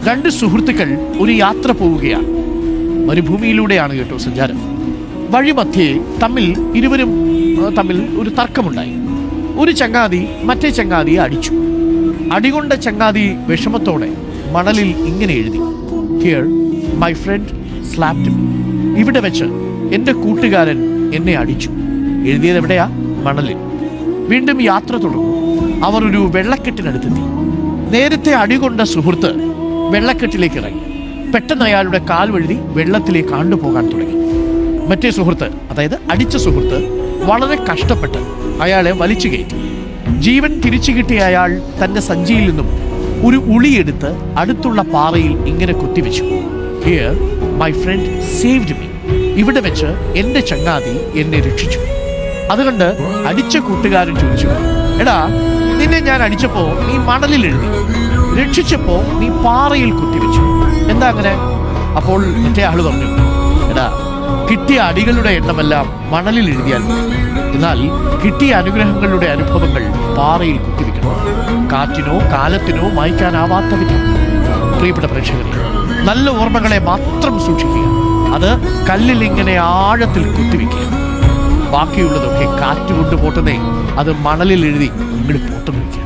രണ്ട് സുഹൃത്തുക്കൾ ഒരു യാത്ര പോവുകയാണ്. മരുഭൂമിയിലൂടെയാണ് കേട്ടോ സഞ്ചാരം. വഴിമധ്യേ ഇരുവരും തമ്മിൽ ഒരു തർക്കമുണ്ടായി. ഒരു ചങ്ങാതി മറ്റേ ചങ്ങാതിയെ അടിച്ചു. അടികൊണ്ട ചങ്ങാതി വിഷമത്തോടെ മണലിൽ ഇങ്ങനെ എഴുതി, here my front slapped me. ഇവിടെ വെച്ച് എൻ്റെ കൂട്ടുകാരൻ എന്നെ അടിച്ചു. എഴുതിയത് എവിടെയാ? മണലിൽ. വീണ്ടും യാത്ര തുടർന്നു. അവർ ഒരു വെള്ളക്കെട്ടിനടുത്തെത്തി. നേരത്തെ അടികൊണ്ട സുഹൃത്ത് വെള്ളക്കെട്ടിലേക്ക് ഇറങ്ങി. പെട്ടെന്ന് അയാളുടെ കാൽ വഴുതി വെള്ളത്തിലേക്ക് ആണ്ടുപോകാൻ തുടങ്ങി. മറ്റേ സുഹൃത്ത്, അതായത് അടിച്ച സുഹൃത്ത്, വളരെ കഷ്ടപ്പെട്ട് അയാളെ വലിച്ചു കയറ്റി. ജീവൻ തിരിച്ചു കിട്ടിയ അയാൾ തൻ്റെ സഞ്ചിയിൽ നിന്നും ഒരു ഉളിയെടുത്ത് അടുത്തുള്ള പാറയിൽ ഇങ്ങനെ കുത്തിവെച്ചു, here my friend saved me. ഇവിടെ വെച്ച് എൻ്റെ ചങ്ങാതി എന്നെ രക്ഷിച്ചു. അതുകൊണ്ട് അടിച്ച കൂട്ടുകാരൻ ചോദിച്ചു, എടാ, നിന്നെ ഞാൻ അടിച്ചപ്പോ നീ മണലിൽ എഴുതി, രക്ഷിച്ചപ്പോ നീ പാറയിൽ കുത്തിവെച്ചു, എന്താ അങ്ങനെ? അപ്പോൾ മറ്റേ ആള് പറഞ്ഞു, എടാ, കിട്ടിയ അടികളുടെ എണ്ണമെല്ലാം മണലിൽ എഴുതിയാൽ മതി. എന്നാൽ കിട്ടിയ അനുഗ്രഹങ്ങളുടെ അനുഭവങ്ങൾ പാറയിൽ കുത്തിവെക്കണം, കാറ്റിനോ കാലത്തിനോ മായ്ക്കാനാവാത്ത വിധം. പ്രിയപ്പെട്ട പ്രേക്ഷകരെ, നല്ല ഓർമ്മകളെ മാത്രം സൂക്ഷിക്കുക. അത് കല്ലിൽ ഇങ്ങനെ ആഴത്തിൽ കുത്തിവെക്കുക. ബാക്കിയുള്ളതൊക്കെ കാറ്റ് കൊണ്ട് പോട്ടുന്നേ, അത് മണലിൽ എഴുതി അങ്ങോട്ട് പോട്ടം വയ്ക്കുക.